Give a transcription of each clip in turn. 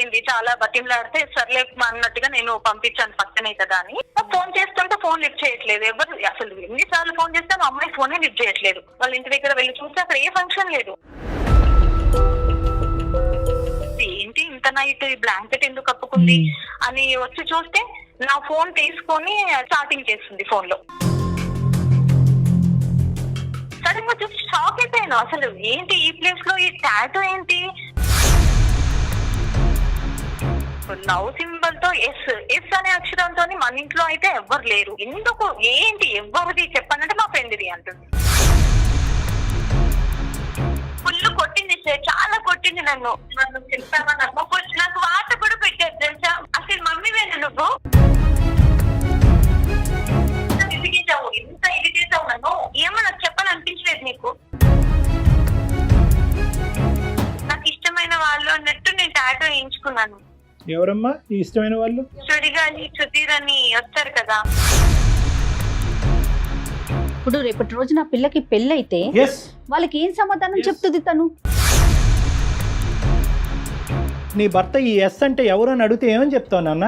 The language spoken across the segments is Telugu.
అడిగింది, చాలా బతిమలాడితే సర్లే అన్నట్టుగా నేను పంపించాను పక్కనే కదా అని. ఫోన్ చేస్తుంటే ఫోన్ లిఫ్ట్ చేయట్లేదు. ఎవరు అసలు ఎన్నిసార్లు ఫోన్ చేస్తే మా అమ్మాయి ఫోనే లిఫ్ట్ చేయట్లేదు. వాళ్ళ ఇంటి దగ్గర వెళ్ళి చూస్తే అక్కడ ఏ ఫంక్షన్ లేదు. ఏంటి ఇంత నైట్ ఈ బ్లాంకెట్ ఎందుకు కప్పుకుంది అని వచ్చి చూస్తే నా ఫోన్ తీసుకొని చాటింగ్ చేస్తుంది ఫోన్ లో. సడన్ గా చూసి షాక్ అయిపోయాను. అసలు ఏంటి ఈ ప్లేస్ లో ఈ టాటూ ఏంటి? లవ్ సింబల్ తో ఎస్ ఎస్ అనే అక్షరంతో మన ఇంట్లో అయితే ఎవ్వరు లేరు. ఎందుకు ఏంటి ఎవరిది చెప్పానంటే మా ఫ్రెండ్ది అంటుంది. ఫుల్ కొట్టింది సార్, చాలా కొట్టింది నన్ను. నన్ను చెప్పావా నాకు వార్త కూడా పెట్టారు తెలుసా. అసలు మమ్మీవేనా నువ్వు? ఇదిగేసావు, ఎంత ఇదిగేసావు నన్ను. ఏమో నాకు చెప్పాలనిపించలేదు నీకు. నాకు ఇష్టమైన వాళ్ళు అన్నట్టు నేను టాటూ వేయించుకున్నాను. ఎవరమ్మా ఈ ఇష్టమైన వాళ్ళు? సుడిగాలి సుధీర్ అని వస్తారు కదా. ఇప్పుడు రేపటి రోజు నా పిల్లకి పెళ్ళైతే వాళ్ళకి ఏం సమాధానం చెప్తుంది తను? నీ భర్త ఈ ఎస్ అంటే ఎవరు అని అడిగితే ఏమని చెప్తావు నాన్న?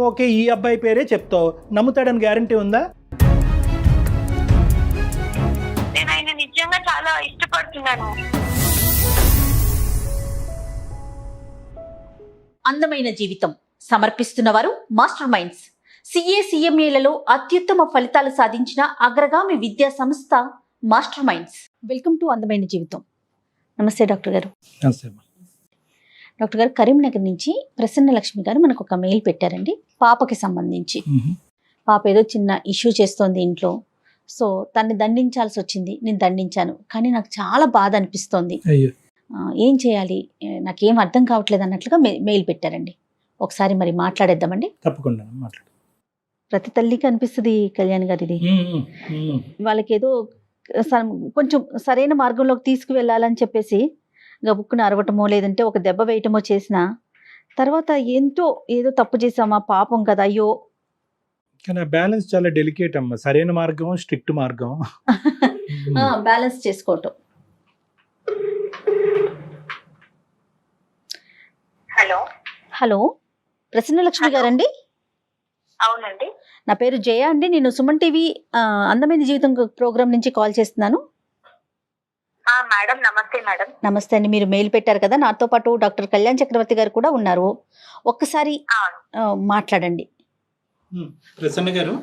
ఓకే ఈ అబ్బాయి పేరే చెప్తావు, నమ్ముతాడని గ్యారంటీ ఉందా? నేను ఆయన నిజంగా చాలా ఇష్టపడుతున్నాను. అందమైన జీవితం సమర్పిస్తున్నవారు మాస్టర్ మైండ్స్. CA/CMAలలో అత్యుత్తమ ఫలితాలు సాధించిన అగ్రగామి విద్యా సంస్థ మాస్టర్ మైండ్స్. వెల్కమ్ టు అందమైన జీవితం. నమస్తే డాక్టర్ గారు. డాక్టర్ గారు, కరీంనగర్ నుంచి ప్రసన్న లక్ష్మి గారు మనకు ఒక మెయిల్ పెట్టారండి. పాపకి సంబంధించి పాప ఏదో చిన్న ఇష్యూ చేస్తోంది ఇంట్లో. సో తన్ని దండించాల్సి వచ్చింది. నేను దండించాను, కానీ నాకు చాలా బాధ అనిపిస్తోంది. ఏం చేయాలి, నాకేం అర్థం కావట్లేదు అన్నట్లుగా మెయిల్ పెట్టారండి. ఒకసారి మరి మాట్లాడేద్దామండి. తప్పకుండా మాట్లాడు. ప్రతి తల్లికి అనిపిస్తుంది కళ్యాణ్ గారు, ఇది వాళ్ళకి ఏదో కొంచెం సరైన మార్గంలోకి తీసుకువెళ్ళాలని చెప్పేసి గబుక్కున అరవటమో లేదంటే ఒక దెబ్బ వేయటమో చేసిన తర్వాత ఏదో తప్పు చేసామా, పాపం కదా, అయ్యో. కానీ ఆ బ్యాలెన్స్ చాలా డెలికేట్ అమ్మా. సరైన మార్గం, స్ట్రిక్ట్ మార్గం బ్యాలెన్స్ చేసుకోవటం. హలో హలో, ప్రసన్న లక్ష్మి గారండి? అవునండి. నా పేరు జయ అండి. నేను సుమన్ టీవీ అందమైన జీవితం ప్రోగ్రామ్ నుంచి కాల్ చేస్తున్నాను. మేడం నమస్తే. మేడం నమస్తే అండి. మీరు మెయిల్ పెట్టారు కదా, నాతో పాటు డాక్టర్ కళ్యాణ్ చక్రవర్తి గారు కూడా ఉన్నారు. ఒక్కసారి మాట్లాడండి. ప్రసన్న గారు.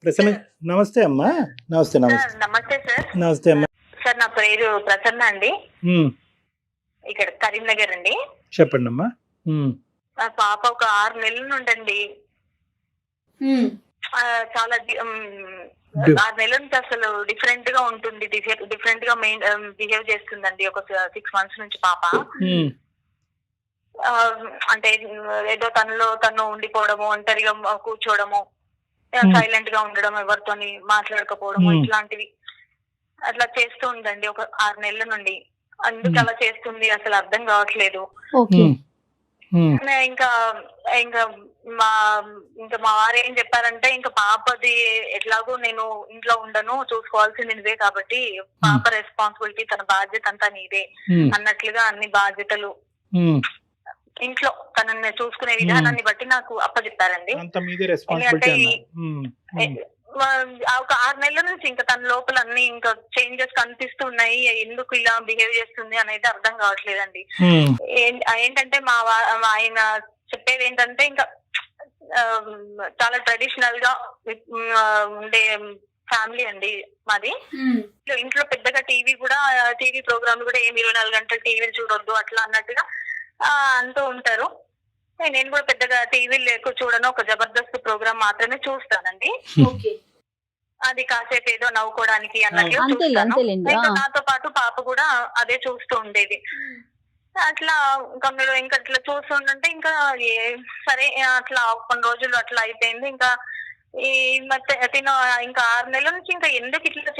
ప్రసన్న నమస్తే అమ్మా. నమస్తే. నమస్తే సార్. నమస్తే అమ్మా. సార్ నా పేరు ప్రసన్న అండి, ఇక్కడ కరీంనగర్ అండి. చెప్పండి అమ్మా. పాప ఒక 6 నెలల నుండండి చాలా 6 నెలల నుంచి అసలు డిఫరెంట్ గా ఉంటుంది, డిఫరెంట్ గా బిహేవ్ చేస్తుందండి. ఒక 6 మంత్స్ నుంచి పాప అంటే ఏదో తను ఉండిపోవడము, ఒంటరిగా కూర్చోవడము, సైలెంట్ గా ఉండడం, ఎవరితోని మాట్లాడకపోవడము, ఇట్లాంటివి అట్లా చేస్తూ ఉందండి ఒక 6 నెలల నుండి. అందుకు అలా చేస్తుంది అసలు అర్థం కావట్లేదు. ఇంకా మా వారు ఏం చెప్పారంటే, ఇంకా పాపది ఎట్లాగో నేను ఇంట్లో ఉండను, చూసుకోవాల్సింది నువ్వే కాబట్టి పాప రెస్పాన్సిబిలిటీ, తన బాధ్యత అంతా నీదే అన్నట్లుగా అన్ని బాధ్యతలు ఇంట్లో తనని చూసుకునే విధానాన్ని బట్టి నాకు అప్పచెప్పారండి. ఎందుకంటే ఒక 6 నెలల నుంచి ఇంకా తన లోపల అన్ని ఇంకా చేంజెస్ కనిపిస్తున్నాయి. ఎందుకు ఇలా బిహేవ్ చేస్తుంది అనేది అర్థం కావట్లేదండి. ఏంటంటే ఆయన చెప్పేది ఏంటంటే, ఇంకా చాలా ట్రెడిషనల్ గా ఉండే ఫ్యామిలీ అండి మాది. ఇంట్లో పెద్దగా టీవీ ప్రోగ్రామ్ కూడా ఏమి 24 గంటలు టీవీలు చూడొద్దు అట్లా అన్నట్టుగా అంటూ ఉంటారు. నేను కూడా పెద్దగా టీవీలు ఎక్కువ చూడను, ఒక జబర్దస్త్ ప్రోగ్రామ్ మాత్రమే చూస్తానండి. అది కాసేపు ఏదో నవ్వుకోవడానికి అన్నట్లు చూస్తాను. ఇంకా నాతో పాటు పాప కూడా అదే చూస్తూ ఉండేది. అట్లా ఇంకా అట్లా చూస్తుంటే ఇంకా సరే అట్లా కొన్ని రోజులు అట్లా అయిపోయింది. ఇంకా ఈ తిన ఇంకా 6 నెలల నుంచి ఇంకా ఎందుకు ఇట్లా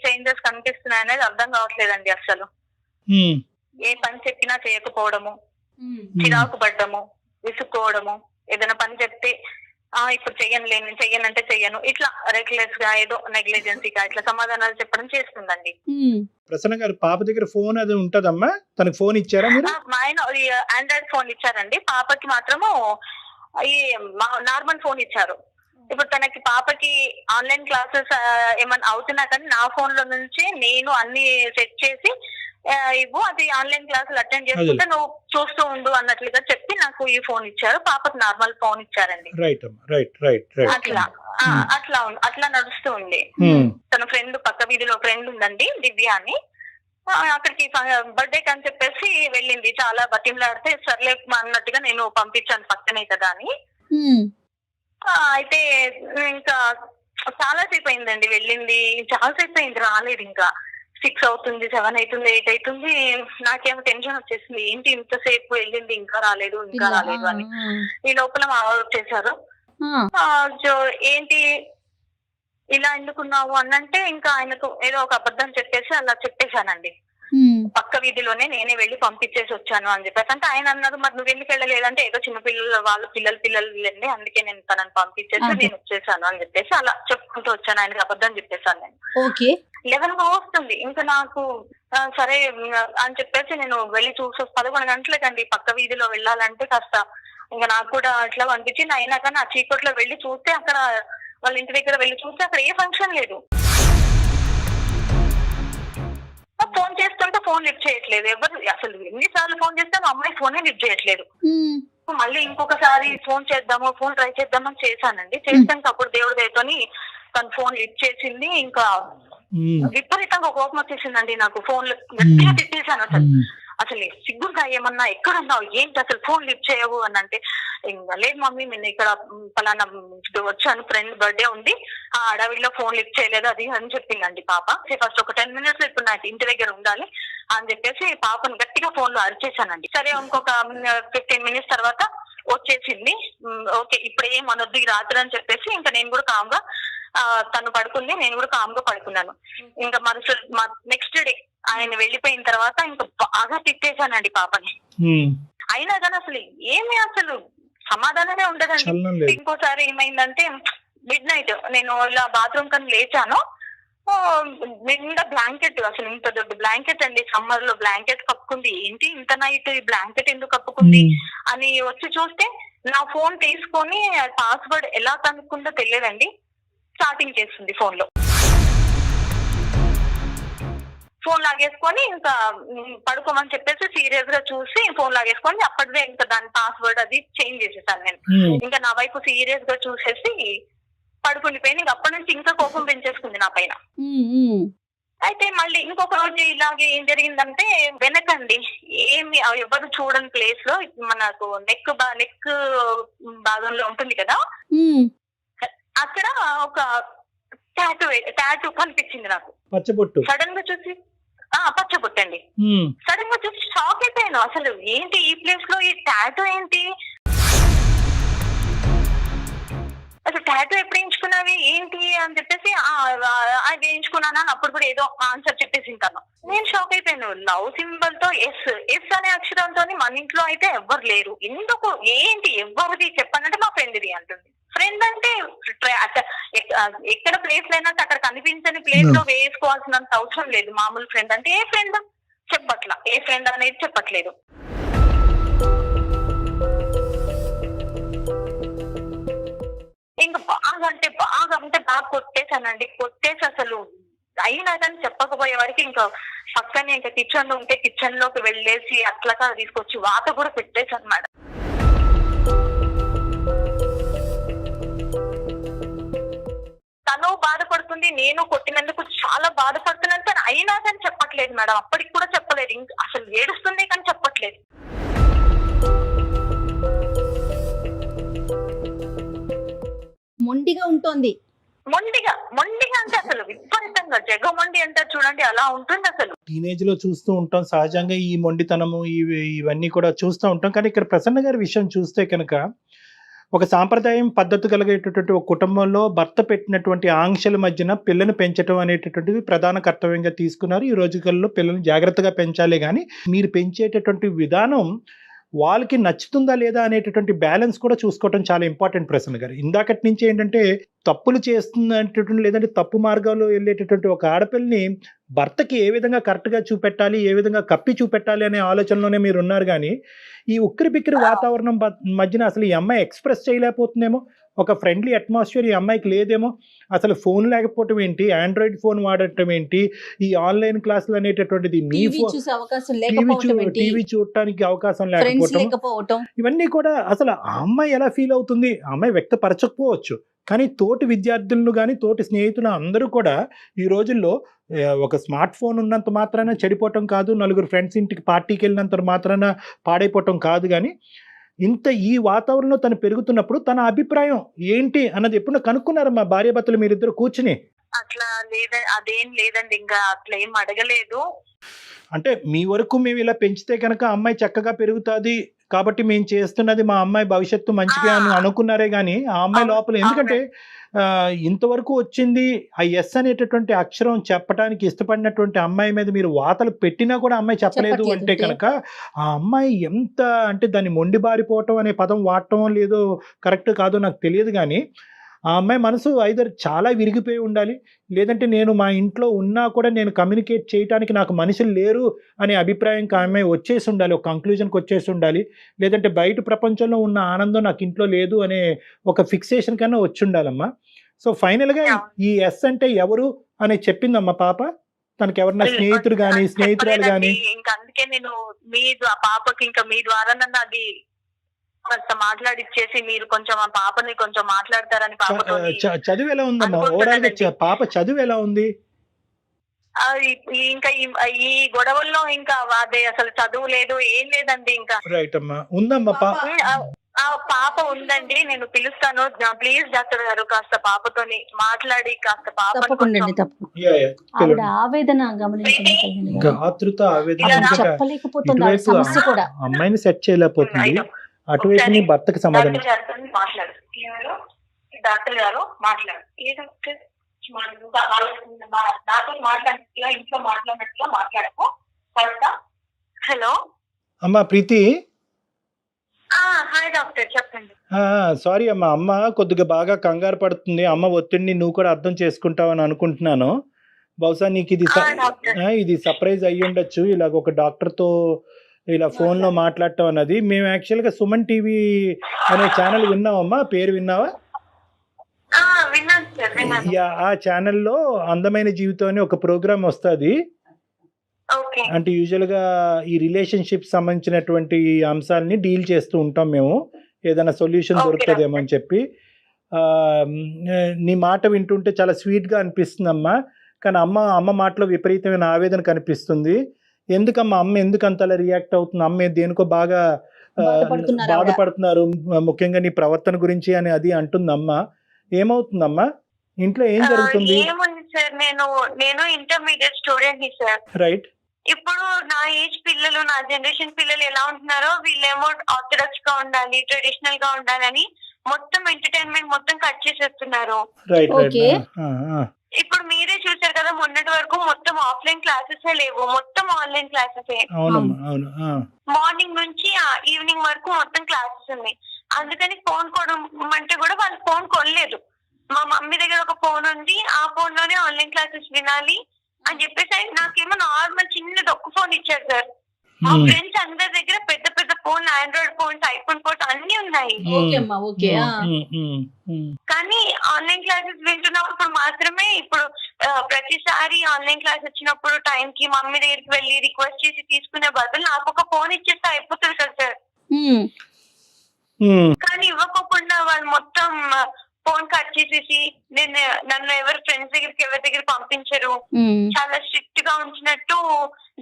చేంజెస్ కనిపిస్తున్నాయి అనేది అర్థం కావట్లేదండి. అసలు ఏ పని చెప్పినా చేయకపోవడము, చిరాకు పడ్డము, విసుక్కోవడము, ఏదైనా పని చెప్తే ఇప్పుడు చెయ్యనులే, నేను చెయ్యనంటే చెయ్యను, ఇట్లా రెక్లెస్ గా ఏదో నెగ్లిజెన్సీగా ఇట్లా సమాధానాలు చెప్పడం చేస్తుందండి. ప్రసన్న గారు పాప దగ్గర ఫోన్ అది ఉంటదమ్మా, తనకి ఫోన్ ఇచ్చారా మీరు? మా ఆయన ఆండ్రాయిడ్ ఫోన్ ఇచ్చారండి, పాపకి మాత్రము ఈ నార్మల్ ఫోన్ ఇచ్చారు. ఇప్పుడు తనకి పాపకి ఆన్లైన్ క్లాసెస్ ఏమన్నా అవుతున్నా కానీ నా ఫోన్ లో నుంచి నేను అన్ని సెట్ చేసి ఇవ్వు, అది ఆన్లైన్ క్లాసులు అటెండ్ చేసుకుంటే నువ్వు చూస్తూ ఉండు అన్నట్లుగా చెప్పి నాకు ఈ ఫోన్ ఇచ్చారు. పాపకు నార్మల్ ఫోన్ ఇచ్చారండి. అట్లా నడుస్తూ ఉంది. తన ఫ్రెండ్ పక్క వీధిలో ఫ్రెండ్ ఉందండి, దివ్య అని, అక్కడికి బర్త్డే అని చెప్పేసి వెళ్ళింది. చాలా బతిమలాడితే సర్లే అన్నట్టుగా నేను పంపించాను, పక్కనే కదా అని. అయితే ఇంకా చాలాసేపు అయిందండి వెళ్ళింది, చాలాసేపు అయింది రాలేదు. ఇంకా 6 అవుతుంది, 7 అవుతుంది, 8 అవుతుంది. నాకేమో టెన్షన్ వచ్చేసింది, ఏంటి ఇంతసేపు వెళ్ళింది ఇంకా రాలేదు అని. ఈ లోపల మా వాళ్ళు వచ్చేసారు. ఏంటి ఇలా ఎందుకున్నావు అనంటే ఇంకా ఆయనకు ఏదో ఒక అబద్ధం చెప్పేసి అలా చెప్పేశానండి. పక్క వీధిలోనే నేనే వెళ్ళి పంపించేసి వచ్చాను అని చెప్పేసి. అంటే ఆయన అన్నారు, మరి నువ్వు ఎందుకు వెళ్ళలేదంటే ఏదో చిన్న పిల్లలు వాళ్ళు పిల్లలు వెళ్ళండి, అందుకే నేను తనని పంపించేసి నేను వచ్చేసాను అని చెప్పేసి అలా చెప్పుకుంటూ వచ్చాను. ఆయనకి అబద్ధం చెప్పేశాను నేను. 11 వస్తుంది ఇంకా నాకు, సరే అని చెప్పేసి నేను వెళ్ళి చూసి 11 గంటలకండి పక్క వీధిలో వెళ్ళాలంటే కాస్త ఇంకా నాకు కూడా అట్లా అనిపించింది. అయినా కానీ ఆ చీకట్లో వెళ్ళి చూస్తే అక్కడ వాళ్ళ ఇంటి దగ్గర వెళ్ళి చూస్తే అక్కడ ఏ ఫంక్షన్ లేదు. ఫోన్ చేస్తుంటే ఫోన్ లిఫ్ట్ చేయట్లేదు ఎవరు, అసలు ఎన్నిసార్లు ఫోన్ చేస్తే మా అమ్మాయి ఫోనే లిఫ్ట్ చేయట్లేదు. మళ్ళీ ఇంకొకసారి ఫోన్ ట్రై చేద్దామని చేశానండి. చేస్తాను అప్పుడు దేవుడి దయతోని తను ఫోన్ లిఫ్ట్ చేసింది. ఇంకా విపరీతంగా కోపం వచ్చేసిందండి నాకు. ఫోన్ గట్టిగా తిట్టేశాను. అసలు సిగ్గుగా ఏమన్నా ఎక్కడున్నావు, ఏంటి అసలు ఫోన్ లిఫ్ట్ చేయవు అని అంటే, ఇంకా లేదు మమ్మీ నేను ఇక్కడ పలానా వచ్చాను, ఫ్రెండ్ బర్త్డే ఉంది, ఆ అడవిలో ఫోన్ లిఫ్ట్ చేయలేదు అది అని చెప్పిందండి పాప. ఫస్ట్ ఒక 10 minutes లో ఇప్పుడు నాకు ఇంటి దగ్గర ఉండాలి అని చెప్పేసి పాపను గట్టిగా ఫోన్ లో అరిచేశానండి. సరే ఇంకొక 15 minutes తర్వాత వచ్చేసింది. ఓకే ఇప్పుడు ఏం అనొద్దు ఈ రాత్రి అని చెప్పేసి ఇంకా నేను కూడా కామ్గా తను పడుకుంది, నేను కూడా కామ్గా పడుకున్నాను. ఇంకా నెక్స్ట్ డే ఆయన వెళ్ళిపోయిన తర్వాత ఇంకా బాగా తిట్టేశానండి పాపని. అయినా కానీ అసలు సమాధానమే ఉండదండి. ఇంకోసారి ఏమైందంటే మిడ్ నైట్ నేను ఇలా బాత్రూమ్ కని లేచాను, నిండా బ్లాంకెట్, అసలు ఇంత దొడ్డు బ్లాంకెట్ అండి, సమ్మర్ లో బ్లాంకెట్ కప్పుకుంది. ఏంటి ఇంత నైట్ ఈ బ్లాంకెట్ ఎందుకు కప్పుకుంది అని వచ్చి చూస్తే నా ఫోన్ తీసుకొని పాస్వర్డ్ ఎలా కనుక్కుందో తెలియదండి, చాటింగ్ చేస్తుంది ఫోన్ లో. ఫోన్ లాగేసుకొని ఇంకా పడుకోమని చెప్పేసి సీరియస్ గా చూసి ఫోన్ లాగేసుకొని అప్పటిదే ఇంకా దాని పాస్వర్డ్ అది చేంజ్ చేసేసాను నేను. ఇంకా నా వైపు సీరియస్ గా చూసేసి పడుకుండిపోయింది. ఇంకా అప్పటి నుంచి ఇంకా కోపం పెంచేసుకుంది నా పైన. అయితే మళ్ళీ ఇంకొక రోజు ఇలాగే ఏం జరిగిందంటే, వెనకండి ఏమి ఎవరు చూడని ప్లేస్ లో మనకు నెక్ భాగంలో ఉంటుంది కదా, అక్కడ ఒక టాటూ కనిపించింది నాకు. పచ్చబొట్టు సడన్ గా చూసి పచ్చబొట్టు అండి. సడన్ గా చూసి షాక్ అయిపోయాను. అసలు ఏంటి ఈ ప్లేస్ లో ఈ టాటూ ఏంటి, అసలు టాటూ ఎప్పుడు వేయించుకున్నావి ఏంటి అని చెప్పేసి అది వేయించుకున్నాను అని అప్పుడు కూడా ఏదో ఆన్సర్ చెప్పేసి ఉంటాను. నేను షాక్ అయిపోయాను. లవ్ సింబల్ తో ఎస్ అనే అక్షరంతో మన ఇంట్లో అయితే ఎవ్వరు లేరు, ఎందుకు ఏంటి ఎవరిది చెప్పానంటే మా ఫ్రెండ్ది అంటుంది. ఫ్రెండ్ అంటే ఎక్కడ ప్లేస్ అయినా అక్కడ కనిపించని ప్లేస్ లో వేసుకోవాల్సినంత అవసరం లేదు. మామూలు ఫ్రెండ్ అంటే ఏ ఫ్రెండ్ ఏ ఫ్రెండ్ అనేది చెప్పట్లేదు. ఇంకా బాగా కొట్టేశానండి. కొట్టేసి అసలు అయినా కానీ చెప్పకపోయే వరకు ఇంకా పక్కనే ఇంకా కిచెన్ ఉంటే కిచెన్ లోకి వెళ్ళేసి అట్లా తీసుకొచ్చి వాత కూడా పెట్టేశాను మేడం. తను బాధపడుతుంది, నేను కొట్టినందుకు చాలా బాధపడుతున్నాను, కానీ అయినా కానీ చెప్పట్లేదు మేడం. అప్పటికి కూడా చెప్పలేదు, అసలు ఏడుస్తుంది కానీ చెప్పట్లేదు. మొండిగా ఉంటుంది. మొండిగా అంటే అసలు విపరీతంగా జగమొండి అంటారు చూడండి, అలా ఉంటుంది. అసలు టీనేజ్ లో చూస్తూ ఉంటాం సహజంగా ఈ మొండితనము ఇవన్నీ కూడా చూస్తూ ఉంటాం. కానీ ఇక్కడ ప్రసన్న గారి విషయం చూస్తే కనుక ఒక సాంప్రదాయం పద్ధతి కలిగేటటువంటి ఒక కుటుంబంలో భర్త పెట్టినటువంటి ఆంక్షల మధ్యన పిల్లని పెంచడం అనేటటువంటిది ప్రధాన కర్తవ్యంగా తీసుకున్నారు. ఈ రోజుల్లో పిల్లల్ని జాగ్రత్తగా పెంచాలి, కానీ మీరు పెంచేటటువంటి విధానం వాళ్ళకి నచ్చుతుందా లేదా అనేటటువంటి బ్యాలెన్స్ కూడా చూసుకోవటం చాలా ఇంపార్టెంట్ ప్రసన్న గారు. ఇందాకటి నుంచి ఏంటంటే తప్పులు చేస్తున్నటువంటి లేదంటే తప్పు మార్గంలో వెళ్ళేటటువంటి ఒక ఆడపిల్లని భర్తకి ఏ విధంగా కరెక్ట్గా చూపెట్టాలి, ఏ విధంగా కప్పి చూపెట్టాలి అనే ఆలోచనలోనే మీరు ఉన్నారు. కానీ ఈ ఉక్కిరి బిక్కిరి వాతావరణం మధ్యన అసలు ఈ అమ్మాయి ఎక్స్ప్రెస్ చేయలేకపోతుందేమో, ఒక ఫ్రెండ్లీ అట్మాస్ఫియర్ ఈ అమ్మాయికి లేదేమో, అసలు ఫోన్ లేకపోవటం ఏంటి, ఆండ్రాయిడ్ ఫోన్ వాడటం ఏంటి, ఈ ఆన్లైన్ క్లాసులు అనేటటువంటిది మీ టీవీ చూడటానికి అవకాశం లేకపోవటం, ఇవన్నీ కూడా అసలు ఆ అమ్మాయి ఎలా ఫీల్ అవుతుంది, ఆ అమ్మాయి వ్యక్తపరచకపోవచ్చు. కానీ తోటి విద్యార్థులను కానీ తోటి స్నేహితులు అందరూ కూడా ఈ రోజుల్లో ఒక స్మార్ట్ ఫోన్ ఉన్నంత మాత్రాన చెడిపోవటం కాదు, నలుగురు ఫ్రెండ్స్ ఇంటికి పార్టీకి వెళ్ళినంత మాత్రాన పాడైపోవటం కాదు. కానీ ఇంత ఈ వాతావరణంలో తను పెరుగుతున్నప్పుడు తన అభిప్రాయం ఏంటి అన్నది ఎప్పుడు కనుక్కున్నారు మా భార్యాభర్తలు మీరిద్దరు కూర్చుని? అట్లా అదేం లేదండి, ఇంకా అట్లా ఏం అడగలేదు. అంటే మీ వరకు మేము ఇలా పెంచితే కనుక అమ్మాయి చక్కగా పెరుగుతుంది కాబట్టి మేము చేస్తున్నది మా అమ్మాయి భవిష్యత్తు మంచిగా అని అనుకున్నారే కానీ ఆ అమ్మాయి లోపల ఎందుకంటే ఇంతవరకు వచ్చింది ఆ ఎస్ అనేటటువంటి అక్షరం చెప్పడానికి ఇష్టపడినటువంటి అమ్మాయి మీద మీరు వాతలు పెట్టినా కూడా అమ్మాయి చెప్పలేదు అంటే కనుక ఆ అమ్మాయి ఎంత అంటే దాన్ని మొండి బారిపోవటం అనే పదం వాడటం లేదో కరెక్ట్ కాదో నాకు తెలియదు. కానీ ఆ అమ్మాయి మనసు ఐదర్ చాలా విరిగిపోయి ఉండాలి, లేదంటే నేను మా ఇంట్లో ఉన్నా కూడా నేను కమ్యూనికేట్ చేయడానికి నాకు మనుషులు లేరు అనే అభిప్రాయంకి ఆ అమ్మాయి వచ్చేసి ఉండాలి, ఒక కంక్లూజన్కి వచ్చేసి ఉండాలి, లేదంటే బయట ప్రపంచంలో ఉన్న ఆనందం నాకు ఇంట్లో లేదు అనే ఒక ఫిక్సేషన్ కన్నా వచ్చి ఉండాలమ్మా. సో ఫైనల్గా ఈ ఎస్ అంటే ఎవరు అని చెప్పిందమ్మా పాప, తనకి ఎవరన్నా స్నేహితుడు కానీ స్నేహితురాలు కానీ? ఇంకా అందుకే నేను మీ పాపకి ఇంకా మీ ద్వారా నన్ను అది మాట్లాడిచ్చేసి మీరు కొంచెం ఆ పాపని కొంచెం మాట్లాడతారని. చదువు ఎలా ఉందమ్మా ఓవరాల్ గా పాప చదువు ఎలా ఉంది? ఇంకా ఈ గొడవల్లో ఇంకా అదే అసలు చదువు లేదు ఏం లేదండి. ఇంకా రైట్ అమ్మా, ఉందమ్మా పాప ఉందండి, నేను పిలుస్తాను. ప్లీజ్ డాక్టర్ గారు కాస్త పాపతోని మాట్లాడి కాస్త ఆవేదన ఆతృత ఆవేదన అమ్మాయిని సెట్ చేయలేకపోతుంది, అటువైపు భర్తకి సమాధానం. డాక్టర్ గారు మాట్లాడు, నాతో మాట్లాడినట్టుగా ఇంట్లో మాట్లాడినట్టుగా మాట్లాడకు. హలో అమ్మా ప్రీతి. హాయ్ డాక్టర్, చెప్పండి. సారీ అమ్మా, అమ్మ కొద్దిగా బాగా కంగారు పడుతుంది, అమ్మ ఒత్తిడిని నువ్వు కూడా అర్థం చేసుకుంటావని అనుకుంటున్నాను. బహుశా నీకు ఇది సర్ప్రైజ్ అయ్యి ఉండొచ్చు, ఇలాగ ఒక డాక్టర్తో ఇలా ఫోన్లో మాట్లాడటం అన్నది. మేము యాక్చువల్గా సుమన్ టీవీ అనే ఛానల్ విన్నామమ్మా, పేరు విన్నావా? ఆ ఛానల్లో అందమైన జీవితం అనే ఒక ప్రోగ్రామ్ వస్తుంది. అంటే యూజువల్గా ఈ రిలేషన్షిప్ సంబంధించినటువంటి అంశాలని డీల్ చేస్తూ ఉంటాం మేము, ఏదైనా సొల్యూషన్ దొరుకుతుందేమో అని చెప్పి. నీ మాట వింటుంటే చాలా స్వీట్గా అనిపిస్తుందమ్మా, కానీ అమ్మ మాటలో విపరీతమైన ఆవేదన కనిపిస్తుంది. ఎందుకమ్మా అమ్మ ఎందుకు అంతలా రియాక్ట్ అవుతుంది? అమ్మ దేనికో బాగా బాధపడుతున్నారు, ముఖ్యంగా నీ ప్రవర్తన గురించి అని అది అంటుంది అమ్మ. ఏమవుతుందమ్మా ఇంట్లో, ఏం జరుగుతుంది? ఏముంది సార్, నేను ఇంటర్మీడియట్ స్టూడెంట్ ని సార్. రైట్. ఇప్పుడు నా ఏజ్ పిల్లలు, నా జనరేషన్ పిల్లలు ఎలా ఉంటున్నారో, వీళ్ళేమో ఆర్థడాక్స్ గా ఉండాలి, ట్రెడిషనల్ గా ఉండాలని మొత్తం ఎంటర్టైన్మెంట్ మొత్తం కట్ చేసేస్తున్నారు. ఇప్పుడు మీరే చూసారు కదా, మొన్నటి వరకు మొత్తం ఆఫ్లైన్ క్లాసెస్ లేవు, మొత్తం ఆన్లైన్ క్లాసెస్. మార్నింగ్ నుంచి ఈవినింగ్ వరకు మొత్తం క్లాసెస్ ఉన్నాయి. అందుకని ఫోన్ కొనమంటే కూడా వాళ్ళు ఫోన్ కొనలేదు. మా మమ్మీ దగ్గర ఒక ఫోన్ ఉంది, ఆ ఫోన్ లోనే ఆన్లైన్ క్లాసెస్ వినాలి అని చెప్పేసి నాకేమో నార్మల్ చిన్నది ఒక్క ఫోన్ ఇచ్చారు సార్. మా ఫ్రెండ్స్ అందరి దగ్గర పెద్ద పెద్ద phone, Android phones, iPhone phones అన్ని ఉన్నాయి. కానీ ఆన్లైన్ క్లాసెస్ వింటున్నప్పుడు మాత్రమే, ఇప్పుడు ప్రతిసారి ఆన్లైన్ క్లాస్ వచ్చినప్పుడు టైం కి మమ్మీ దగ్గరికి వెళ్ళి రిక్వెస్ట్ చేసి తీసుకునే బదులు నాకు ఒక ఫోన్ ఇచ్చేస్తే అయిపోతుంది కదా సార్. కానీ ఇవ్వకుండా వాళ్ళు మొత్తం ఫోన్ కట్ చేసేసి నన్ను ఎవరు ఫ్రెండ్స్ దగ్గరికి ఎవరి దగ్గర పంపించరు, చాలా స్ట్రిక్ట్ గా ఉంచినట్టు.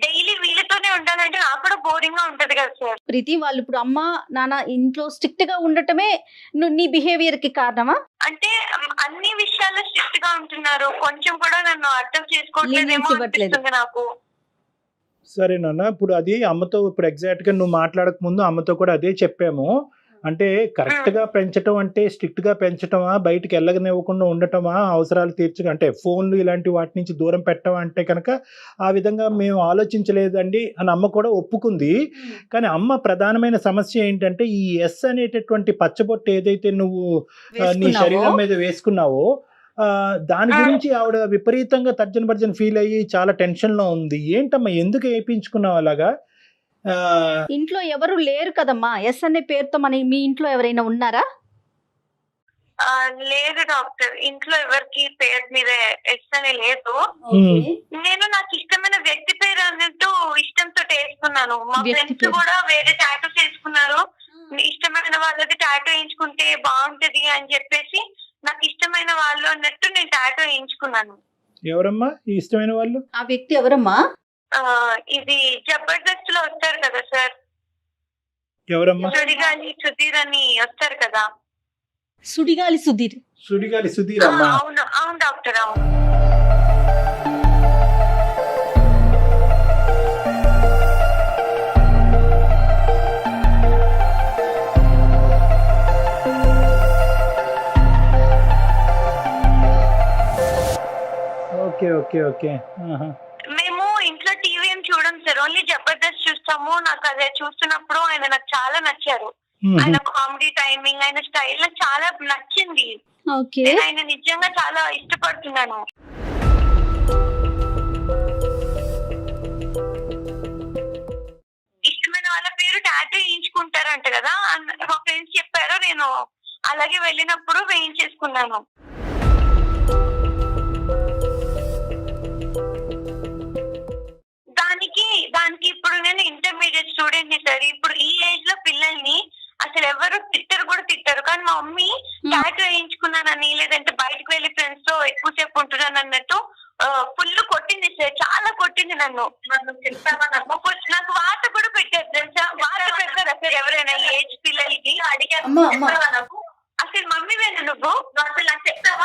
డైలీ వీళ్ళతోనే ఉండాలంటే నాకు కూడా బోరింగ్ గా ఉంటది కదా సార్. ప్రీతి, వాళ్ళు ఇప్పుడు అమ్మ నాన్న ఇంట్లో స్ట్రిక్ట్ గా ఉండటమే నీ బిహేవియర్ కి కారణమా? అంటే అన్ని విషయాల్లో స్ట్రిక్ట్ గా ఉంటున్నారు, కొంచెం కూడా నన్ను అర్థం చేసుకోవట్లేదేమో అనిపిస్తుంది నాకు. సరే నాన్న, ఇప్పుడు అది అమ్మతో ఇప్పుడు ఎగ్జాక్ట్ గా నువ్వు మాట్లాడక ముందు అమ్మతో కూడా అదే చెప్పాము. అంటే కరెక్ట్ గా పెంచటం అంటే స్ట్రిక్ట్ గా పెంచటమా, బయటికి వెళ్ళగనివ్వకుండా ఉండటమా, అవసరాలు తీర్చగా అంటే ఫోన్లు ఇలాంటి వాటి నుంచి దూరం పెట్టడం అంటే కనుక ఆ విధంగా మేము ఆలోచించలేదండి అని అమ్మ కూడా ఒప్పుకుంది. కానీ అమ్మ ప్రధానమైన సమస్య ఏంటంటే ఈ ఎస్ అనేటటువంటి పచ్చబొట్టు ఏదైతే నువ్వు నీ శరీరం మీద వేసుకున్నావో దాని గురించి ఆవిడ విపరీతంగా తర్జన భర్జన ఫీల్ అయ్యి చాలా టెన్షన్ లో ఉంది. ఏంటమ్మా ఎందుకు వేయించుకున్నావు అలాగా? ఇంట్లో ఎవరు లేరు కదమ్మా, ఎస్ అనే పేరుతో మీ ఇంట్లో ఎవరైనా ఉన్నారా? లేదు డాక్టర్, ఇంట్లో ఎవరికి పేరు మీద ఎస్ అని లేదు. నేను నాకు ఇష్టమైన వ్యక్తి పేరు అన్నట్టు ఇష్టంతో వేసుకున్నాను. మా ఫ్రెండ్స్ కూడా వేరే టాటూ చేసుకున్నారు. ఇష్టమైన వాళ్ళది టాటూ వేయించుకుంటే బాగుంటది అని చెప్పేసి నాకు ఇష్టమైన వాళ్ళు అన్నట్టు నేను టాటూ వేయించుకున్నాను. ఎవరమ్మా ఈ ఇష్టమైన వాళ్ళు? ఆ వ్యక్తి ఎవరమ్మా? ఇది జబర్దస్త్ లో వస్తారు కదా సార్, ఎవరమ్మా? సుడిగాలి సుధీర్ అని వస్తారు కదా. సుడిగాలి సుధీర్? సుడిగాలి సుధీర్ అమ్మా. అవును అవును డాక్టర్, అవును. Okay okay okay. మేము ఇంట్లో టీవీ ఏం చూడం సార్, ఓన్లీ జబర్దస్త్ చూస్తాము. నాకు అదే చూస్తున్నప్పుడు ఆయన నాకు చాలా నచ్చారు. ఆయన కామెడీ టైమింగ్, ఆయన స్టైల్ నాకు చాలా నచ్చింది. నేను ఆయన నిజంగా చాలా ఇష్టపడుతున్నాను. ఇష్టమైన వాళ్ళ పేరు టాటూ వేయించుకుంటారంట కదా, మా ఫ్రెండ్స్ చెప్పారు. నేను అలాగే వెళ్ళినప్పుడు వేయించేసుకున్నాను. దానికి ఇప్పుడు నేను ఇంటర్మీడియట్ స్టూడెంట్ ని సార్. ఇప్పుడు ఈ ఏజ్ లో పిల్లల్ని అసలు ఎవరు తిట్టరు. కానీ మా మమ్మీ టాటూ వేయించుకున్నానని, లేదంటే బయటకు వెళ్ళి ఫ్రెండ్స్ తో ఎక్కువసేపు ఉంటున్నాను అన్నట్టు ఫుల్ కొట్టింది సార్, చాలా కొట్టింది నన్ను. చెప్తావా? నాకు వాత కూడా పెట్టారు తెలుసా, వాత పెడతారు అసలు ఎవరైనా ఏజ్ పిల్లలకి. అడిగాను నాకు, అసలు మమ్మీ వేను నువ్వు అసలు నాకు చెప్తావా?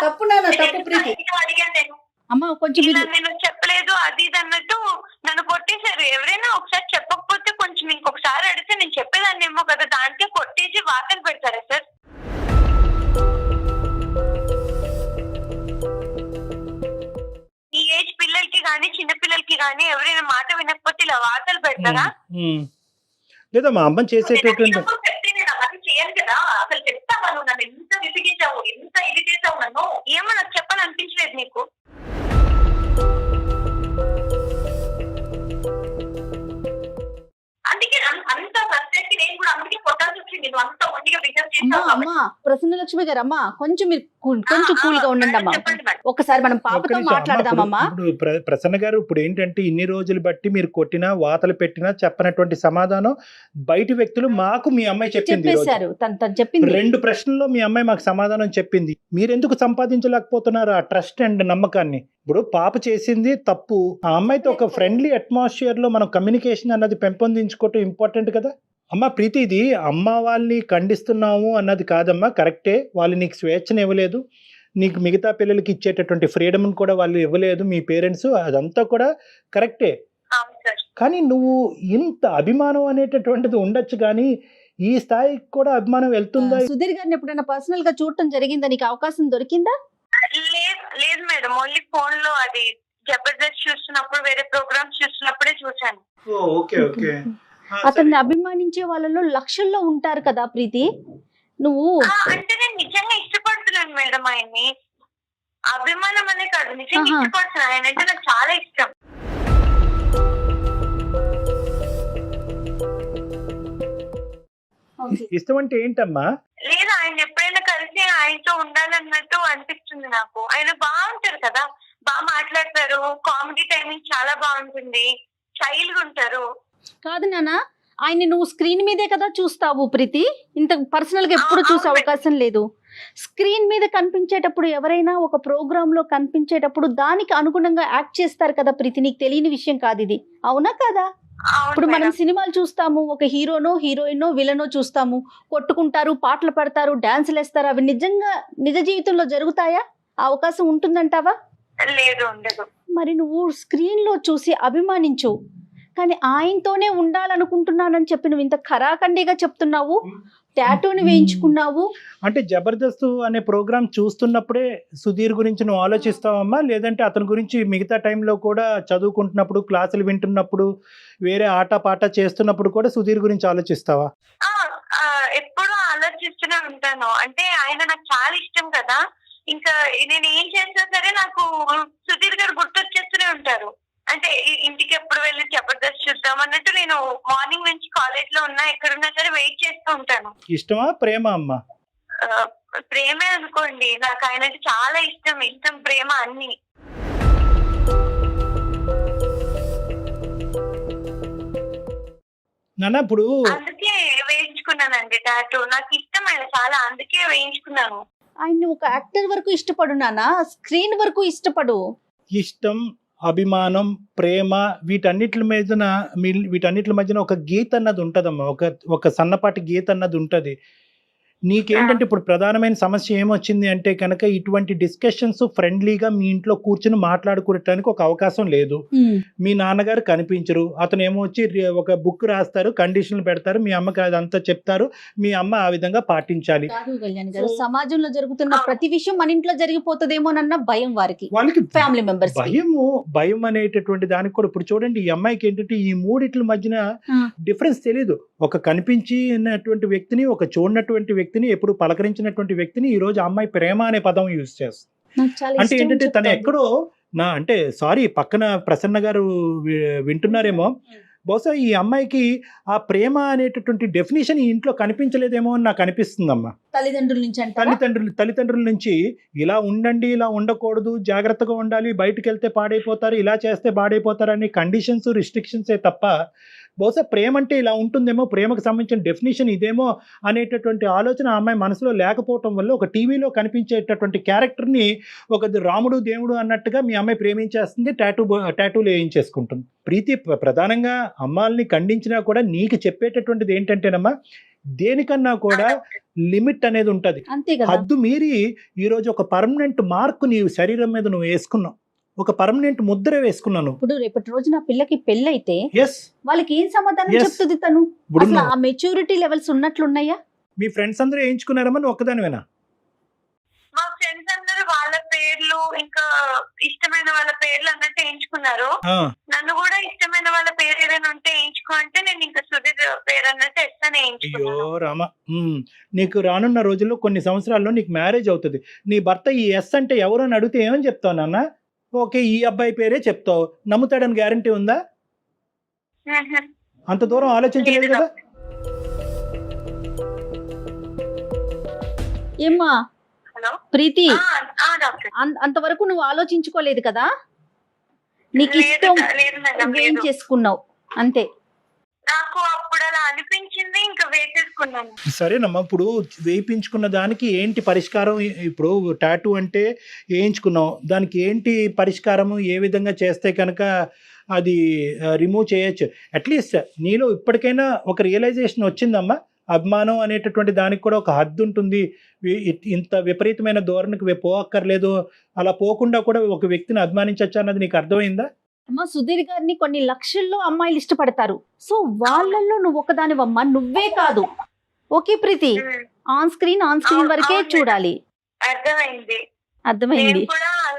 అడిగాను నేను. అమ్మా కొంచెం నేను చెప్పలేదు అది ఇది అన్నట్టు నన్ను కొట్టేశారు. ఎవరైనా ఒకసారి చెప్పకపోతే కొంచెం ఇంకొకసారి అడిగితే నేను చెప్పేదాన్ని ఏమో కదా, దానికే కొట్టేసి వార్తలు పెడతారా సార్? ఈ ఏజ్ పిల్లలకి గానీ చిన్న పిల్లలకి గానీ ఎవరైనా మాట వినకపోతే ఇలా వార్తలు పెడతారా? లేదా మా అమ్మ చేసేటటువంటి చెప్తే నేను అవన్నీ చేయను కదా. అసలు చెప్తావా నువ్వు? నన్ను ఎంత విసిగించావు, ఎంత ఇది చేసావు నన్ను. ఏమో నాకు చెప్పాలనిపించలేదు నీకు? అందుకే అంత ప్రశ్నకి నేను కూడా అందుకే కొట్టాల్సి వచ్చింది. నువ్వు అంత ఒంటిగా బిహేవ్ చేస్తావు. అమ్మా ప్రసన్నలక్ష్మి గారు, అమ్మా కొంచెం మీరు కొంచెం కూల్ గా ఉండండి అమ్మా. ఒకసారి మనం పాపతో మాట్లాడదామమ్మా. ఇప్పుడు ప్రసన్న గారు, ఇప్పుడు ఏంటంటే ఇన్ని రోజులు బట్టి మీరు కొట్టినా వాతలు పెట్టినా చెప్పనటువంటి సమాధానం బయటి వ్యక్తులు మాకు మీ అమ్మాయి చెప్పింది. తను చెప్పింది 2 ప్రశ్నల్లో మీ అమ్మాయి మాకు సమాధానం చెప్పింది. మీరెందుకు సంపాదించలేకపోతున్నారు ఆ ట్రస్ట్ అండ్ నమ్మకాన్ని? ఇప్పుడు పాప చేసింది తప్పు, ఆ అమ్మాయితో ఒక ఫ్రెండ్లీ అట్మాస్ఫియర్ లో మనం కమ్యూనికేషన్ అన్నది పెంపొందించుకోవటం ఇంపార్టెంట్ కదా. అమ్మ ప్రీతి, ఇది అమ్మ వాళ్ళని ఖండిస్తున్నాము అన్నది కాదమ్మా, కరెక్టే. వాళ్ళు నీకు స్వేచ్ఛను ఇవ్వలేదు, నీకు మిగతా పిల్లలకి ఇచ్చేటటువంటి ఫ్రీడమ్ కూడా వాళ్ళు ఇవ్వలేదు మీ పేరెంట్స్, అదంతా కూడా కరెక్టే. కానీ నువ్వు ఇంత అభిమానం అనేటటువంటిది ఉండొచ్చు, కానీ ఈ స్థాయికి కూడా అభిమానం వెళ్తుందా? సుధీర్ గారిని ఎప్పుడైనా పర్సనల్ గా చూడటం జరిగిందా? నీకు అవకాశం దొరికిందా? లేదు మేడం, ఓన్లీ ఫోన్ లో అది జబర్దస్త్ చూస్తున్నప్పుడు, వేరే ప్రోగ్రామ్స్ చూస్తున్నప్పుడే చూసాను. అతన్ని అభిమానించే వాళ్ళలో లక్షల్లో ఉంటారు కదా ప్రీతి. నువ్వు అంటే నేను నిజంగా ఇష్టపడుతున్నాను మేడం ఆయన్ని. అభిమానం అనే కాదు, నిజంగా ఇష్టపడుతున్నాను. ఆయన అంటే నాకు చాలా ఇష్టం. ఇష్టం అంటే ఏంటమ్మా? లేదు, ఆయన ఎప్పుడైనా కలిసి ఆయనతో ఉండాలన్నట్టు అనిపిస్తుంది నాకు. ఆయన బాగుంటారు కదా, బాగా మాట్లాడతారు, కామెడీ టైమింగ్ చాలా బాగుంటుంది, స్టైల్ గా ఉంటారు. కాదు నాన్న, ఆయన్ని నువ్వు స్క్రీన్ మీదే కదా చూస్తావు ప్రీతి, ఇంత పర్సనల్ గా ఎప్పుడు చూసే అవకాశం లేదు. స్క్రీన్ మీద కనిపించేటప్పుడు, ఎవరైనా ఒక ప్రోగ్రామ్ లో కనిపించేటప్పుడు దానికి అనుగుణంగా యాక్ట్ చేస్తారు కదా ప్రీతి. నీకు తెలియని విషయం కాదు ఇది, అవునా కదా? ఇప్పుడు మనం సినిమాలు చూస్తాము, ఒక హీరోనో హీరోయినో విలనో చూస్తాము, కొట్టుకుంటారు, పాటలు పడతారు, డాన్సులు వేస్తారు. అవి నిజంగా నిజ జీవితంలో జరుగుతాయా? అవకాశం ఉంటుందంటావా? లేదు, ఉండదు. మరి నువ్వు స్క్రీన్ లో చూసి అభిమానించు, కానీ ఆయనతోనే ఉండాలనుకుంటున్నానని చెప్పి నువ్వు ఇంత ఖరాఖండిగా చెప్తున్నావు. టాటూని వేయించుకున్నావు. అంటే జబర్దస్త్ అనే ప్రోగ్రామ్ చూస్తున్నప్పుడే సుధీర్ గురించి నువ్వు ఆలోచిస్తావమ్మా, లేదంటే అతని గురించి మిగతా టైంలో కూడా చదువుకుంటున్నప్పుడు, క్లాసులు వింటున్నప్పుడు, వేరే ఆట పాట చేస్తున్నప్పుడు కూడా సుధీర్ గురించి ఆలోచిస్తావా? ఎప్పుడు ఆలోచిస్తూనే ఉంటాను. అంటే ఆయన నాకు చాలా ఇష్టం కదా, ఇంకా నేను ఏం చేసినా సరే నాకు సుధీర్ గారు గుర్తొచ్చేస్తూనే ఉంటారు. అంటే ఇంటికి ఎప్పుడు వెళ్ళి జబర్దస్త్ చూద్దాం అన్నట్టు నేను మార్నింగ్ నుంచి కాలేజ్ లో ఉన్నా, ఎక్కడున్నా సరే వెయిట్ చేస్తూ ఉంటాను. ఇష్టమా ప్రేమ అమ్మా? ప్రేమే అనుకోండి, నాకు ఆయన అంటే చాలా ఇష్టం, ప్రేమ అన్ని. నాన్న ఇప్పుడు అందుకే వేయించుకున్నానండి టాటూ. నాకు ఇష్టం ఆయన చాలా, అందుకే వేయించుకున్నాను. ఆయన్ని ఒక యాక్టర్ వరకు ఇష్టపడు నాన్న, స్క్రీన్ వరకు ఇష్టపడు. ఇష్టం, అభిమానం, ప్రేమ వీటన్నిటి మధ్యన ఒక గీత అన్నది ఉంటుందమ్మా, ఒక సన్నపాటి గీత అన్నది ఉంటుంది. నీకేంటంటే ఇప్పుడు ప్రధానమైన సమస్య ఏమొచ్చింది అంటే కనుక ఇటువంటి డిస్కషన్స్ ఫ్రెండ్లీగా మీ ఇంట్లో కూర్చుని మాట్లాడుకోవటానికి ఒక అవకాశం లేదు. మీ నాన్నగారు కనిపించరు, అతను ఏమో వచ్చి ఒక బుక్ రాస్తారు, కండిషన్లు పెడతారు, మీ అమ్మకి అదంతా చెప్తారు, మీ అమ్మ ఆ విధంగా పాటించాలి. సమాజంలో జరుగుతున్న ప్రతి విషయం మన ఇంట్లో జరిగిపోతుందేమోనన్న భయం వాళ్ళకి ఫ్యామిలీ మెంబర్స్. భయం అనేటటువంటి దానికి కూడా ఇప్పుడు చూడండి, ఈ అమ్మాయికి ఏంటంటే ఈ మూడిట్ల మధ్యన డిఫరెన్స్ తెలియదు. ఒక కనిపించినటువంటి వ్యక్తిని, ఒక చూడనటువంటి వ్యక్తిని, ఎప్పుడు పలకరించినటువంటి వ్యక్తిని ఈ రోజు అమ్మాయి ప్రేమ అనే పదం యూజ్ చేస్తుంది. అంటే ఏంటంటే తను ఎక్కడో అంటే సారీ పక్కన ప్రసన్న గారు వింటున్నారేమో, బహుశా ఈ అమ్మాయికి ఆ ప్రేమ అనేటటువంటి డెఫినేషన్ ఈ ఇంట్లో కనిపించలేదేమో అని నాకు అనిపిస్తుందమ్మా. తల్లిదండ్రుల నుంచి ఇలా ఉండండి, ఇలా ఉండకూడదు, జాగ్రత్తగా ఉండాలి, బయటకు వెళ్తే పాడైపోతారు, ఇలా చేస్తే పాడైపోతారు అనే కండిషన్స్, రిస్ట్రిక్షన్సే తప్ప బహుశా ప్రేమ అంటే ఇలా ఉంటుందేమో, ప్రేమకు సంబంధించిన డెఫినేషన్ ఇదేమో అనేటటువంటి ఆలోచన ఆ అమ్మాయి మనసులో లేకపోవటం వల్ల ఒక టీవీలో కనిపించేటటువంటి క్యారెక్టర్ని ఒక రాముడు దేవుడు అన్నట్టుగా మీ అమ్మాయి ప్రేమించేస్తుంది, టాటూలు వేయించేసుకుంటుంది. ప్రీతి ప్రధానంగా అమ్మాయిల్ని ఖండించినా కూడా నీకు చెప్పేటటువంటిది ఏంటంటేనమ్మా, దేనికన్నా కూడా లిమిట్ అనేది ఉంటుంది. హద్దు మీరి ఈరోజు ఒక పర్మనెంట్ మార్క్ నీ శరీరం మీద నువ్వు వేసుకున్నావు, ఒక పర్మనెంట్ ముద్ర వేసుకున్నాను. ఇప్పుడు రేపటి రోజు నా పిల్లకి పెళ్ళైతే వాళ్ళకి ఏం సమాధానం చెప్తుంది తను? ఆ మెచ్యూరిటీ లెవెల్స్ ఉన్నట్లున్నాయా? మీ ఫ్రెండ్స్ అందరూ వేయించుకున్నారమ్మా, నువ్వు ఒక్కదానివేనా? మా ఫ్రెండ్స్ అందరూ వాళ్ళ పేర్లు, ఇంకా ఇష్టమైన వాళ్ళ పేర్లు అన్నట్టు వేయించుకున్నారు. నన్ను కూడా ఇష్టమైన వాళ్ళ పేరు ఏదైనా ఉంటే వేయించుకో అంటే నేను ఇంకా సుధీర్ పేరు అన్నట్టు ఎస్తాను వేయించుకున్నాను. అయ్యో రామ, నీకు రానున్న రోజుల్లో కొన్ని సంవత్సరాల్లో నీకు మ్యారేజ్ అవుతుంది. నీ భర్త ఈ ఎస్ అంటే ఎవరు అని అడిగితే ఏమని చెప్తావు నాన్న? ఓకే ఈ అబ్బాయి పేరే చెప్తావు, నమ్ముతాడని గ్యారంటీ ఉందా? అంత దూరం ఆలోచించలేదు కదా. ఏమ్మా ప్రీతి, అంతవరకు నువ్వు ఆలోచించుకోలేదు కదా, నీకు ఇష్టం ఏం చేసుకున్నావు అంతే. నాకు అప్పుడు అలా అనిపించింది, ఇంకా వేసేసుకున్నాను. సరేనమ్మా, ఇప్పుడు వేయించుకున్న దానికి ఏంటి పరిష్కారం? ఇప్పుడు టాటూ అంటే వేయించుకున్నావు, దానికి ఏంటి పరిష్కారము? ఏ విధంగా చేస్తే కనుక అది రిమూవ్ చేయొచ్చు? అట్లీస్ట్ నీలో ఇప్పటికైనా ఒక రియలైజేషన్ వచ్చిందమ్మా, అభిమానం అనేటటువంటి దానికి కూడా ఒక హద్దు ఉంటుంది, ఇంత విపరీతమైన ధోరణికి పోక్కర్లేదు, అలా పోకుండా కూడా ఒక వ్యక్తిని అభిమానించవచ్చు అన్నది నీకు అర్థమైందా? అమ్మ సుధీర్ గారిని కొన్ని లక్షల్లో అమ్మాయిలు ఇష్టపడతారు, సో వాళ్ళల్లో నువ్వు ఒకదానివమ్మా, నువ్వే కాదు. ఓకే ప్రీతి, ఆన్ స్క్రీన్ వరకే చూడాలి. అర్థమైంది.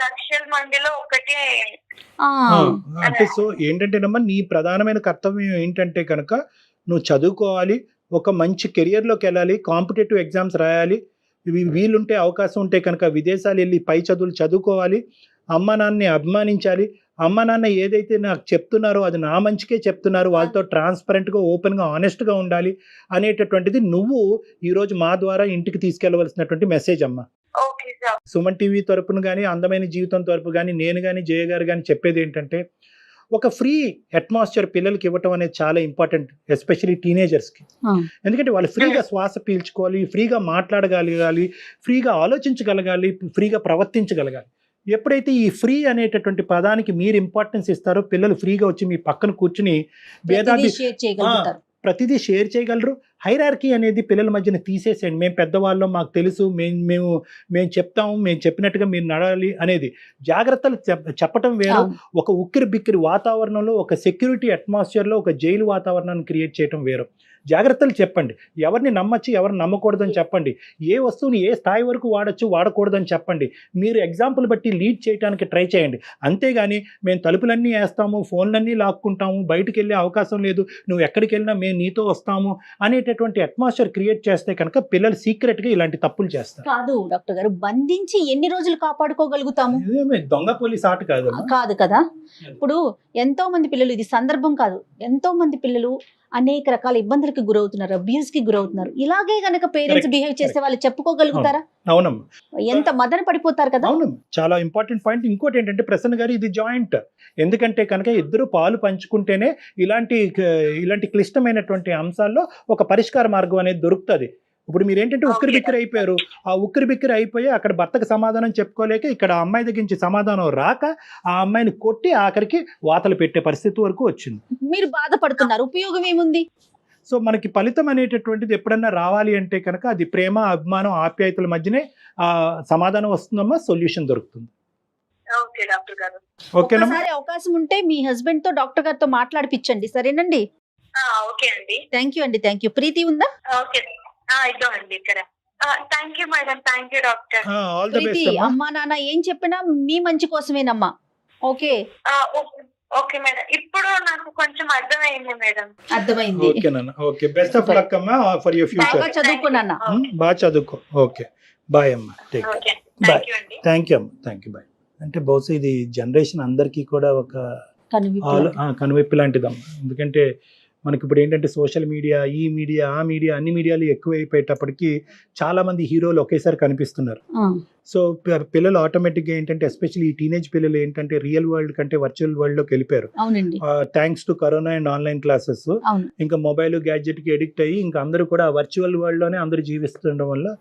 లక్షల మందిలో ఒకటే. అంటే సో ఏంటంటేనమ్మా, నీ ప్రధానమైన కర్తవ్యం ఏంటంటే కనుక నువ్వు చదువుకోవాలి, ఒక మంచి కెరియర్లోకి వెళ్ళాలి, కాంపిటేటివ్ ఎగ్జామ్స్ రాయాలి, వీలుంటే అవకాశం ఉంటే కనుక విదేశాలు వెళ్ళి పై చదువులు చదువుకోవాలి, అమ్మ నాన్నని అభిమానించాలి, అమ్మ నాన్న ఏదైతే నాకు చెప్తున్నారో అది నా మంచికే చెప్తున్నారు, వాళ్ళతో ట్రాన్స్పరెంట్గా, ఓపెన్గా, ఆనెస్ట్గా ఉండాలి అనేటటువంటిది నువ్వు ఈరోజు మా ద్వారా ఇంటికి తీసుకెళ్లవలసినటువంటి మెసేజ్ అమ్మ. సుమన్ టీవీ తరపున కానీ, అందమైన జీవితం తరపు కానీ, నేను కానీ, జయ గారు కానీ చెప్పేది ఏంటంటే, ఒక ఫ్రీ అట్మాస్ఫియర్ పిల్లలకి ఇవ్వటం అనేది చాలా ఇంపార్టెంట్, ఎస్పెషల్లీ టీనేజర్స్కి. ఎందుకంటే వాళ్ళు ఫ్రీగా శ్వాస పీల్చుకోవాలి, ఫ్రీగా మాట్లాడగలగాలి, ఫ్రీగా ఆలోచించగలగాలి, ఫ్రీగా ప్రవర్తించగలగాలి. ఎప్పుడైతే ఈ ఫ్రీ అనేటటువంటి పదానికి మీరు ఇంపార్టెన్స్ ఇస్తారో, పిల్లలు ఫ్రీగా వచ్చి మీ పక్కన కూర్చుని ప్రతిదీ షేర్ చేయగలరు. హైరార్కీ అనేది పిల్లల మధ్యన తీసేసేయండి. మేము పెద్దవాళ్ళం, మాకు తెలుసు, మేము చెప్తాము, మేము చెప్పినట్టుగా మీరు నడాలి అనేది జాగ్రత్తలు చెప్పటం వేరు. ఒక ఉక్కిరి బిక్కిరి వాతావరణంలో, ఒక సెక్యూరిటీ అట్మాస్ఫియర్లో ఒక జైలు వాతావరణాన్ని క్రియేట్ చేయడం వేరు. జాగ్రత్తలు చెప్పండి. ఎవరిని నమ్మచ్చు, ఎవరిని నమ్మకూడదని చెప్పండి. ఏ వస్తువుని ఏ స్థాయి వరకు వాడచ్చు, వాడకూడదని చెప్పండి. మీరు ఎగ్జాంపుల్ బట్టి లీడ్ చేయడానికి ట్రై చేయండి. అంతేగాని మేము తలుపులన్నీ వేస్తాము, ఫోన్లన్నీ లాక్కుంటాము, బయటికి వెళ్ళే అవకాశం లేదు, నువ్వు ఎక్కడికి వెళ్ళినా మేము నీతో వస్తాము అనేటటువంటి అట్మాస్ఫియర్ క్రియేట్ చేస్తే కనుక పిల్లలు సీక్రెట్గా ఇలాంటి తప్పులు చేస్తారు. కాదు డాక్టర్ గారు, బంధించి ఎన్ని రోజులు కాపాడుకోగలుగుతాము? ఇదేమి దొంగ పోలీస్ ఆట కాదు. కాదు కదా. ఇప్పుడు ఎంతో మంది పిల్లలు, ఇది సందర్భం కాదు, ఎంతో మంది పిల్లలు అనేక రకాల ఇబ్బందులకు గురవుతున్నారు, అబ్యూస్ కి గురవుతున్నారు. ఇలాగే గనక పేరెంట్స్ బిహేవ్ చేస్తే వాళ్ళు చెప్పుకోగలుగుతారా? అవునమ్మా, ఎంత మదన పడిపోతారు కదా. అవునమ్మా, చాలా ఇంపార్టెంట్ పాయింట్. ఇంకోటి ఏంటంటే ప్రసన్న గారు, ఇది జాయింట్. ఎందుకంటే కనుక ఇద్దరు పాలు పంచుకుంటేనే ఇలాంటి క్లిష్టమైనటువంటి అంశాల్లో ఒక పరిష్కార మార్గం అనేది దొరుకుతుంది. ఇప్పుడు మీరు ఏంటంటే ఉక్కిరి బిక్కిరి అయిపోయారు. ఆ ఉక్కిరి బిక్కిరి అయిపోయి అక్కడ భర్తకు సమాధానం చెప్పుకోలేక ఇక్కడ అమ్మాయి దగ్గర నుంచి సమాధానం రాక ఆ అమ్మాయిని కొట్టి ఆఖరికి వాతలు పెట్టే పరిస్థితి వరకు వచ్చింది. మీరు బాధపడుతున్నారు, ఉపయోగం ఏముంది? సో మనకి ఫలితం అనేటటువంటిది ఎప్పుడన్నా రావాలి అంటే కనుక అది ప్రేమ, అభిమానం, ఆప్యాయతల మధ్యనే ఆ సమాధానం వస్తుందమ్మా, సొల్యూషన్ దొరుకుతుంది. ఓకేనా? ఒకసారి అవకాశం ఉంటే మీ హస్బెండ్ తో డాక్టర్ గారితో మాట్లాడిపించండి, సరేనండి? ఓకే అండి. థ్యాంక్ యూ అండి, థ్యాంక్ యూ. ప్రీతి ఉందా? ఓకే, ఇద్దామండి ఇక్కడ. Thank you madam, thank you doctor. All the Preethi, best. అమ్మా నాన్న ఏం చెప్పినా మీ మంచి కోసమేనమ్మా. ఓకే ఓకే మేడం, ఇప్పుడు నాకు కొంచెం అర్థమైంది మేడం. అర్థమైంది. ఓకేనా? ఓకే, బెస్ట్ ఆఫ్ లక్ అమ్మా ఫర్ యువర్ ఫ్యూచర్. బాగా చదువుకున్నా. బాగా చదువుకో. ఓకే, బాయ్ అమ్మా, take okay, bye. Thank you అండి. థ్యాంక్ యూ అమ్మా, థ్యాంక్ యూ, బాయ్. అంటే బహుశా ఇది జనరేషన్ అందరికీ కూడా ఒక కనువిప్పు లాంటిదమ్మా. ఎందుకంటే మనకి ఇప్పుడు ఏంటంటే సోషల్ మీడియా, ఈ మీడియా, ఆ మీడియా, అన్ని మీడియాలు ఎక్కువైపోయేటప్పటికి చాలా మంది హీరోలు ఒకేసారి కనిపిస్తున్నారు. సో పిల్లలు ఆటోమేటిక్గా ఏంటంటే ఎస్పెషల్లీ ఈ టీనేజ్ పిల్లలు ఏంటంటే రియల్ వరల్డ్ కంటే వర్చువల్ వరల్డ్లోకి వెళ్ళిపోయారు. Thanks to corona and online classes. ఇంకా మొబైల్, గ్యాడ్జెట్కి ఎడిక్ట్ అయ్యి ఇంకా అందరూ కూడా వర్చువల్ వరల్డ్లోనే అందరూ జీవిస్తుండడం వల్ల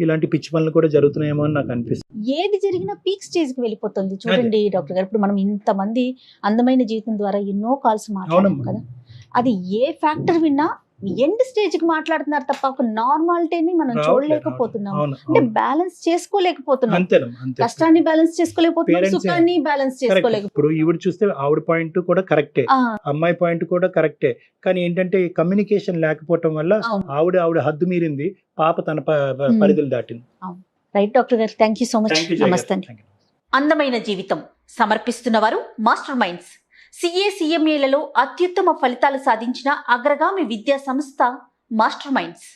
ఇలాంటి పిచ్చి పనులు కూడా జరుగుతున్నాయేమో అని నాకు అనిపిస్తుంది. ఏది జరిగినా పీక్ స్టేజ్కి వెళ్ళిపోతుంది. చూడండి డాక్టర్ గారు, ఇప్పుడు మనం ఇంతమంది అందమైన జీవితం ద్వారా ఎన్నో కాల్స్ మాట్లాడాం కదా, అది ఏ ఫ్యాక్టర్ విన్నా ఎండ్ స్టేజ్ కి మాట్లాడుతున్నారు తప్ప ఒక నార్మాలిటీని మనం చూడలేకపోతున్నాం. అంటే బ్యాలెన్స్ చేసుకోలేకపోతున్నాం. కష్టాన్ని బ్యాలెన్స్ చేసుకోలేకపోతున్నాం, సుఖాన్ని బ్యాలెన్స్ చేసుకోలేకపోతున్నాం. ఇప్పుడు ఈవిడ చూస్తే ఆవిడ పాయింట్ కూడా కరెక్టే, అమ్మాయి పాయింట్ కూడా కరెక్టే. కానీ ఏంటంటే కమ్యూనికేషన్ లేకపోవటం వల్ల ఆవిడ హద్దు మీరింది, పాప తన పరిధులు దాటింది. రైట్ డాక్టర్ గారు, థ్యాంక్ యూ సో మచ్. నమస్తే. అందమైన జీవితం సమర్పిస్తున్న వారు మాస్టర్ మైండ్స్. CA CMAలలో అత్యుత్తమ ఫలితాలు సాధించిన అగ్రగామి విద్యా సంస్థ మాస్టర్ మైండ్స్.